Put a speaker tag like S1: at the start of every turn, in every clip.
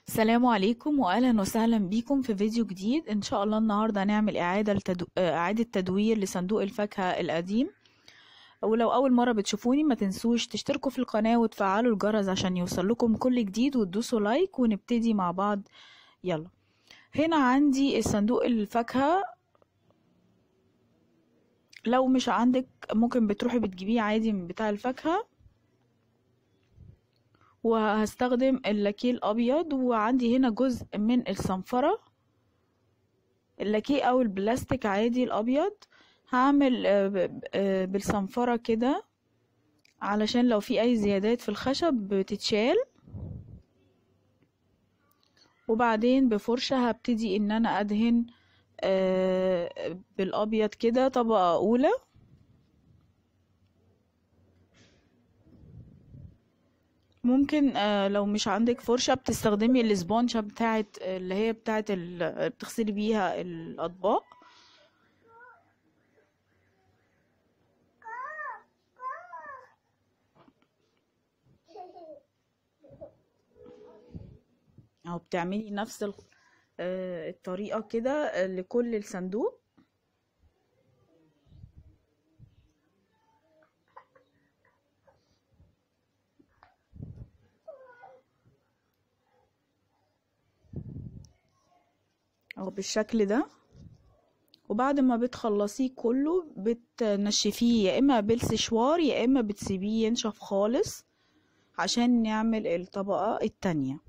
S1: السلام عليكم واهلا وسهلا بيكم في فيديو جديد. ان شاء الله النهارده هنعمل اعاده تدوير لصندوق الفاكهه القديم. ولو اول مره بتشوفوني ما تنسوش تشتركوا في القناه وتفعلوا الجرس عشان يوصلكم كل جديد وتدوسوا لايك ونبتدي مع بعض. يلا. هنا عندي الصندوق الفاكهه. لو مش عندك ممكن بتروحي بتجيبيه عادي من بتاع الفاكهه. وهستخدم اللاكيه الابيض، وعندي هنا جزء من الصنفره، اللاكيه او البلاستيك عادي الابيض. هعمل بالصنفرة كده علشان لو في اي زيادات في الخشب بتتشال. وبعدين بفرشة هبتدي ان انا ادهن بالابيض كده طبقة اولى. ممكن لو مش عندك فرشة بتستخدمي الاسبونجة بتاعت اللي هي بتاعت بتغسلي بيها الاطباق. او بتعملي نفس الطريقة كده لكل الصندوق. او بالشكل ده. وبعد ما بتخلصيه كله بتنشفيه يا اما بالسشوار يا اما بتسيبيه ينشف خالص عشان نعمل الطبقة التانية.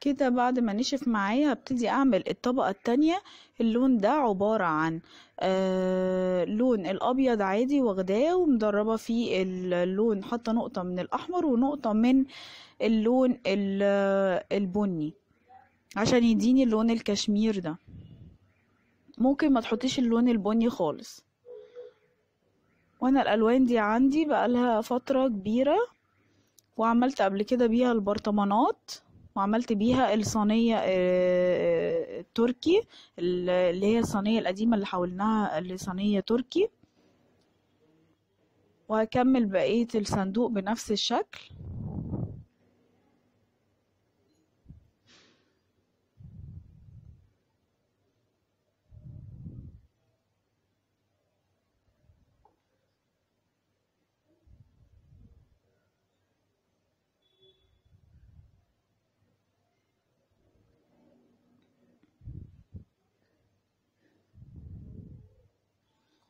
S1: كده بعد ما نشف معايا هبتدي اعمل الطبقة التانية. اللون ده عبارة عن لون الابيض عادي واخداه ومدربة فيه اللون، حاطة نقطة من الاحمر ونقطة من اللون البني عشان يديني اللون الكشمير ده. ممكن ما تحطيش اللون البني خالص. وانا الالوان دي عندي بقالها فترة كبيرة، وعملت قبل كده بيها البرطمانات، وعملت بيها الصينية التركي، اللي هي الصينية القديمة اللي حولناها لصينية تركي. وهكمل بقية الصندوق بنفس الشكل.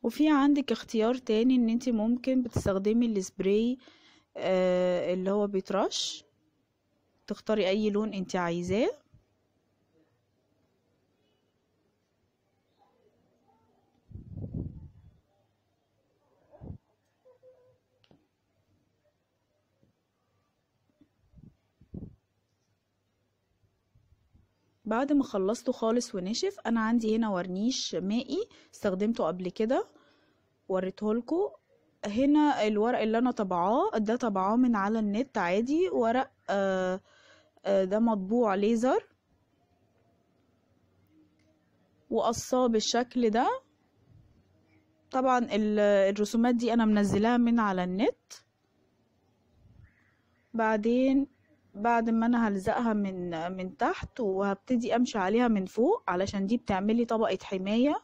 S1: وفي عندك اختيار تاني ان انت ممكن بتستخدمي السبراي اللي هو بيترش. تختاري اي لون انت عايزاه. بعد ما خلصته خالص ونشف، انا عندي هنا ورنيش مائي استخدمته قبل كده وريتهولكوا. هنا الورق اللي انا طبعاه ده طبعاه من على النت عادي، ورق ده مطبوع ليزر وقصاه بالشكل ده. طبعا الرسومات دي انا منزلاها من على النت. بعدين بعد ما انا هلزقها من تحت وهبتدي امشي عليها من فوق علشان دي بتعملي طبقة حماية.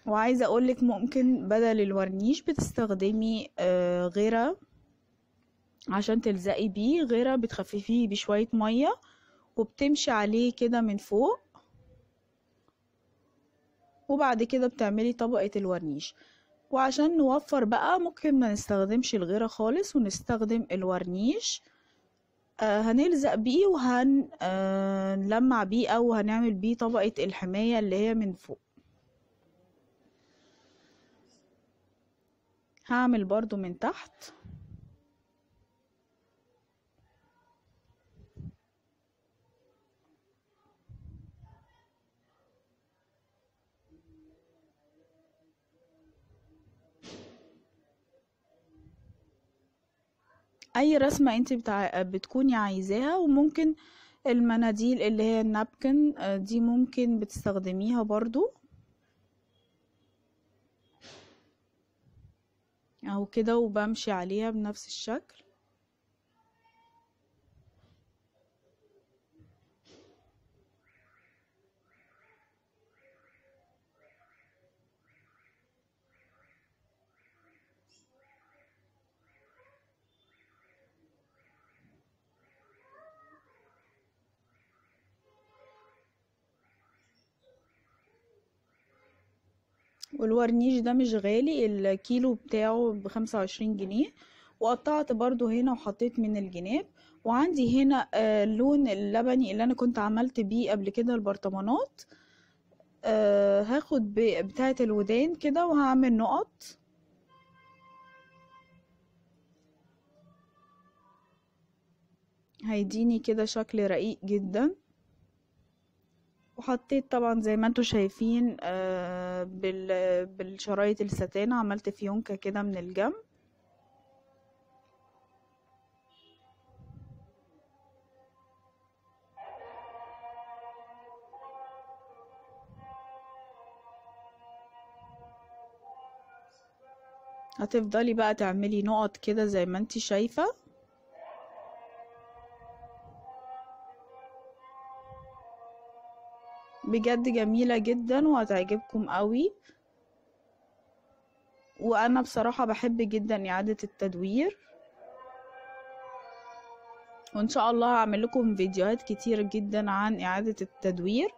S1: وعايزة اقولك ممكن بدل الورنيش بتستخدمي غيرة عشان تلزقي بيه. غيرة بتخففيه بشوية مية وبتمشي عليه كده من فوق، وبعد كده بتعملي طبقة الورنيش. وعشان نوفر بقى ممكن ما نستخدمش الغيرة خالص ونستخدم الورنيش. هنلزق بيه نلمع بيه او هنعمل بيه طبقة الحماية اللي هي من فوق. هعمل برضو من تحت. اي رسمة انت بتكوني عايزاها. وممكن المناديل اللي هي النابكن دي ممكن بتستخدميها برضو اهو كده، وبمشي عليها بنفس الشكل. والورنيش ده مش غالي، الكيلو بتاعه ب25 جنيه. وقطعت برضو هنا وحطيت من الجناب. وعندي هنا اللون اللبني اللي انا كنت عملت بيه قبل كده البرطمانات. هاخد بتاعة الودان كده وهعمل نقط. هيديني كده شكل رقيق جدا. وحطيت طبعا زي ما انتوا شايفين بالشرايط الستان عملت فيونكة كده من الجنب. هتفضلي بقى تعملي نقط كده زي ما انتي شايفة. بجد جميلة جدا وهتعجبكم قوي. وانا بصراحة بحب جدا اعادة التدوير. وان شاء الله هعمل لكم فيديوهات كتير جدا عن اعادة التدوير.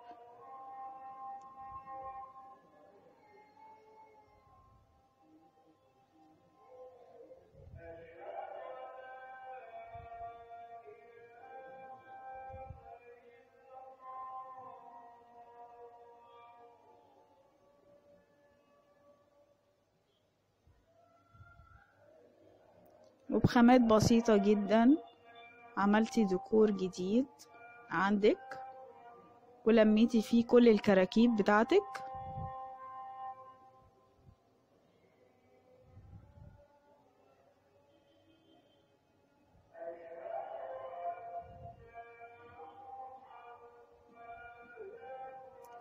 S1: وبخامات بسيطة جدا عملتي ديكور جديد عندك، ولميتي فيه كل الكراكيب بتاعتك.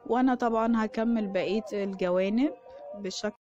S1: وانا طبعا هكمل بقية الجوانب بالشكل